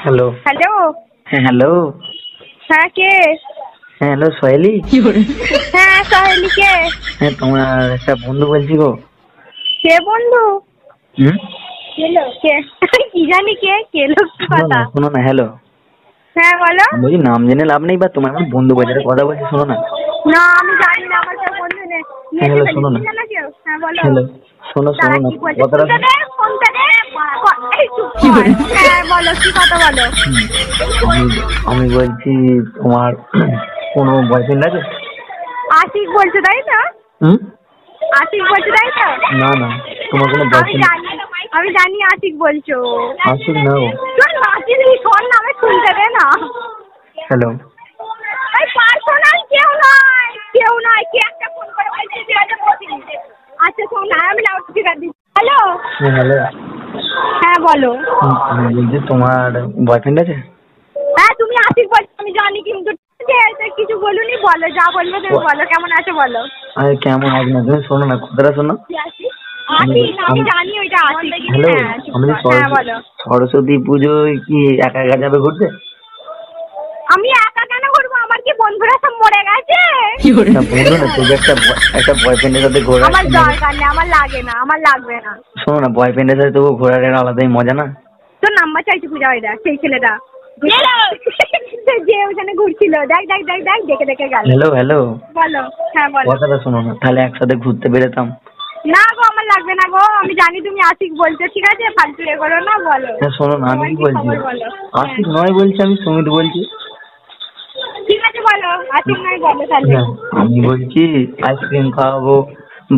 Hello. Hello. হ্যাঁ hello. হ্যাঁ কে? হ্যাঁ হ্যালো সোহেলি। হ্যাঁ সোহেলি কে? হ্যাঁ তোমার একটা বন্ধু বলছি গো। কে বন্ধু? হুম কে? কি জানি কে লোক কথা। শোনো না হ্যালো। হ্যাঁ বলো। বলছি নাম জেনে লাভ নেই, বা তোমার এখন বন্ধু বলছে কথা বলছি, শোনো না। না আমি জানি না, আমার কেউ বন্ধু নেই। হ্যাঁ হ্যালো শোনো না। হ্যাঁ বলো। হ্যালো শোনো তারা না কি বলছে? কথাটা। ফোনটা দে, ফোনটা দে। এই চুপ কর। হ্যাঁ বলো, কি কথা বলো। আমি আমি বলছি তোমার কোনো বয়ফ্রেন্ড আছে? আশিক বলছে তাই তো? হুম আশিক বলছে তাই তো? না না, তোমার কোনো আমি বয়ফ্রেন্ড? জানি, আমি জানি আশিক বলছো। আশিক না গো। শোন না, শোন না, আমি শুনতে দে না। হ্যালো। এই পার্সোনাল কেউ নয়, কে একটা ফোন করে বলছে যে আজ বসি। আচ্ছা শোন না, আমি লাউড স্পিকার দিচ্ছি। হ্যালো। হ্যাঁ হ্যালো। হ্যাঁ বলো। আমি বলছি তোমার বয়ফ্রেন্ড আছে? হ্যাঁ তুমি আশিক বলছো আমি জানি, কিন্তু কিছু বলুনি, বলো যা বলবে তুমি বলো, কেমন আছো বলো। আরে কেমন আছি না, তুমি শোনো না কথাটা শোনো। আশিক আমি জানি ওইটা আশিক। হ্যালো। হ্যাঁ বলো। সরস্বতী পুজোয় কি একা একা যাবে ঘুরতে? আমি একা কেন ঘুরবো, আমার কি বন্ধুরা সব মরে গেছে? বন্ধু না, তোকে একটা বয়ফ্রেন্ডের সাথে ঘোরা। আমার দরকার নেই, আমার লাগে না, আমার লাগবে না। শোনো না, বয়ফ্রেন্ডের সাথে তোকে ঘোরার একটা আলাদাই মজা না? তোর নাম্বার চাইছি পূজা, ওইটা সেই ছেলেটা যে ওখানে ঘুরছিল, দেখ দেখে গেল। Hello hello. বলো। হ্যাঁ বলো। কথাটা শোনো না, তাহলে একসাথে ঘুরতে বেরোতাম। না গো আমার লাগবে না গো, আমি জানি তুমি আশিক বলছো, ঠিক আছে ফালতু এ করো না, বলো। হ্যাঁ শোনো না, আমি কি বলছি, খবর বলো। আশিক নয় বলছি, আমি সুমিত বলছি। ঠিক আছে বলো, আশিক নয় বলো তাহলে। হ্যাঁ, আমি বলছি আইসক্রিম খাওয়াবো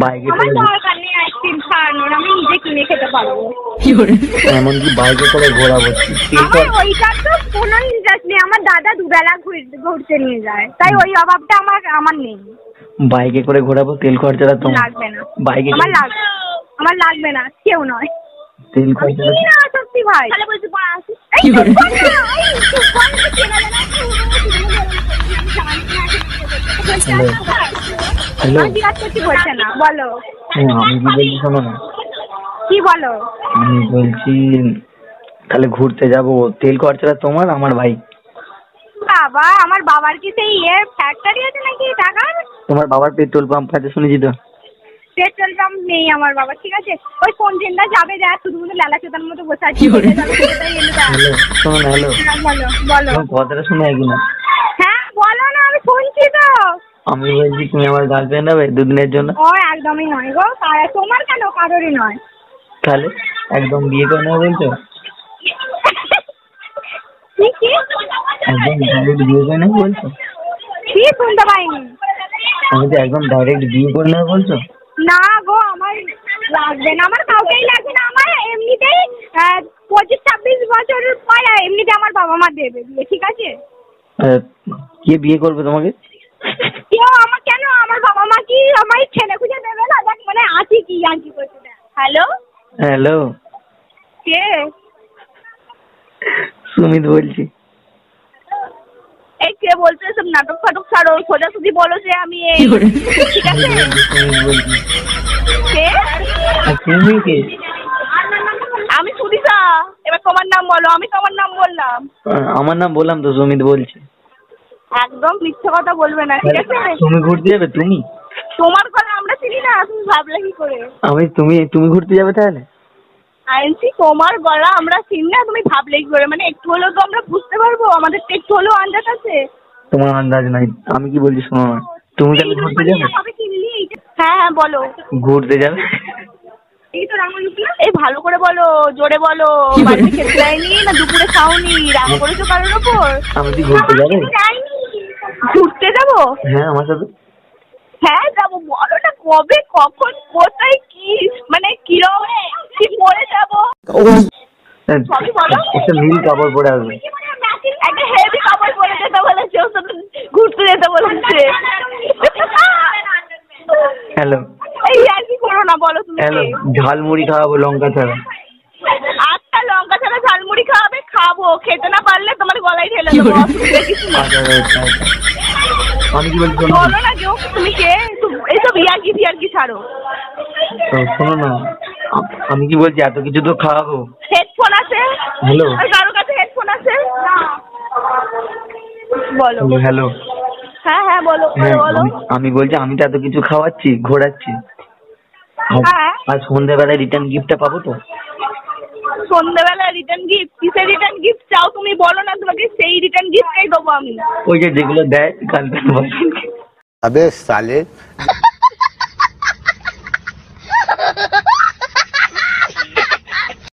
বাইকে আমার করে। দরকার নেই আইসক্রিম খাওয়ানোর, আমি নিজে কিনে খেতে পারবো। এমনকি বাইকে করে ঘোরাবো। আমার ওইটার তো কোনো ইন্টারেস্ট নেই, আমার দাদা দুবেলা ঘুরতে নিয়ে যায়, তাই ওই অভাবটা আমার নেই। বাইকে করে ঘোরাবো, তেল খরচাটা তো লাগবে না। বাইকে আমার লাগবে না, কেউ নয়। তেল আমি খরচাটা। চিনি না সত্যি ভাই। তাহলে বলছি হ্যালো। কি বলছে না বলো। হ্যাঁ আমি কি বলছি শোনো না। কি বলো। আমি বলছি তাহলে ঘুরতে যাবো, তেল খরচাটা তোমার আমার ভাই। বাবা, আমার বাবার কি সেই ফ্যাক্টরি আছে নাকি টাকার? তোমার বাবার পেট্রোল পাম্প আছে শুনেছি তো। পেট্রোল পাম্প নেই আমার বাবা, ঠিক আছে। ওই কোন ট্রেনটা যাবে, যা শুধু ল্যালা চোদার মতো বসে আছি। হ্যালো শোনো না, হ্যালো। বলো। কথাটা শুনে কি না? হ্যাঁ বলো না, আমি শুনছি তো। আমি বলছি তুমি আমার গার্লফ্রেন্ড হবে দুদিনের জন্য। ও একদমই নয় গো, তোমার কেন, কারোরই নয়। তাহলে একদম বিয়ে করে নেবো বলছো? কি একদম ডাইরেক্ট বিয়ে করে নেবো বলছো? কি শুনতে পাইনি। আমি তো একদম ডাইরেক্ট বিয়ে করে নেবো বলছো? না গো আমার লাগবে না, আমার কাউকেই লাগবে না, আমার এমনিতেই 25-26 বছর পর এমনিতে আমার বাবা মা দেবে বিয়ে, ঠিক আছে। কে বিয়ে করবে তোমাকে? কেউ আমার কেন, আমার বাবা মা কি আমার ছেলে খুঁজে দেবে না? দেখ মানে আছি কি আনছি করছে। হ্যালো। হ্যালো। কে? সুমিত বলছি। এই কে বলছো, সব নাটক ফাটক ছাড়ো, সোজাসুজি বলো যে আমি ঠিক আছে। সুমিত বলছি। কে? তুমি কে? আমি সুদিশা। এবার তোমার নাম বলো, আমি তোমার নাম বললাম। আমার নাম বললাম তো, সুমিত বলছি। একদম মিথ্যে কথা বলবে না, ঠিক আছে। তুমি ঘুরতে যাবে? তুমি তোমার কথা আমরা চিনি না, তুমি ভাবলে কি করে? তুমি ঘুরতে যাবে তাহলে? আইনছি তোমার গলা আমরা চিনি না, তুমি ভাবলে কি করে? মানে একটু হলেও তো আমরা বুঝতে পারবো, আমাদের তো একটু হলেও আন্দাজ আছে। তোমার আন্দাজ নাই, আমি কি বলছি শোনো না। তুমি তাহলে ঘুরতে যাবে? হ্যাঁ বলো। ঘুরতে যাবে? এই ভালো করে বলো, জোরে বলো। বাড়িতে খেতে যায়নি না, দুপুরে খাওনি, রাগ করেছো কারোর ওপর? আমি কি ঘুরতে যাবো? ঘুরতে যাবো? হ্যাঁ আমার সাথে। হ্যাঁ যাবো, বলো না কবে, কখন, কোথায়, কি মানে কিরম, কি পরে যাবো সবই বলো। একটা নীল কাপড় পরে আসবে। একটা হেভি কাপড় পরে যেতে বলেছে, ওর সাথে ঘুরতে যেতে বলেছে। হ্যালো। এই আর কি করো না, বলো তুমি হ্যালো। কে? ঝালমুড়ি খাওয়াবো লঙ্কা ছাড়া। আচ্ছা লঙ্কা ছাড়া ঝালমুড়ি খাওয়াবে, খাবো। খেতে না পারলে তোমার গলায় ঢেলে দেবো, অসুবিধা কিছু নেই। আচ্ছা। আমি কি বলছি শোনো। বলো না কেউ, তুমি কে? এইসব ইয়ার্কি ছাড়ো। শোনো না, আমি কি বলছি, এত কিছু তো খাওয়াবো। হেডফোন আছে? হ্যালো। আর কারোর কাছে হেডফোন আছে? বলো। হ্যালো। হ্যাঁ হ্যাঁ বলো হ্যাঁ, বলো। আমি বলছি আমি তো এত কিছু খাওয়াচ্ছি, ঘোরাচ্ছি, হ্যাঁ আর সন্ধ্যাবেলায় রিটার্ন গিফটটা পাবো তো? সন্ধ্যাবেলা রিটার্ন গিফট, কিসের রিটার্ন গিফট চাও তুমি বলো না, তোমাকে সেই রিটার্ন গিফটটাই দেবো আমি। ওই যে যেগুলো দেয় গার্লফ্রেন্ড বয়ফ্রেন্ড। अबे साले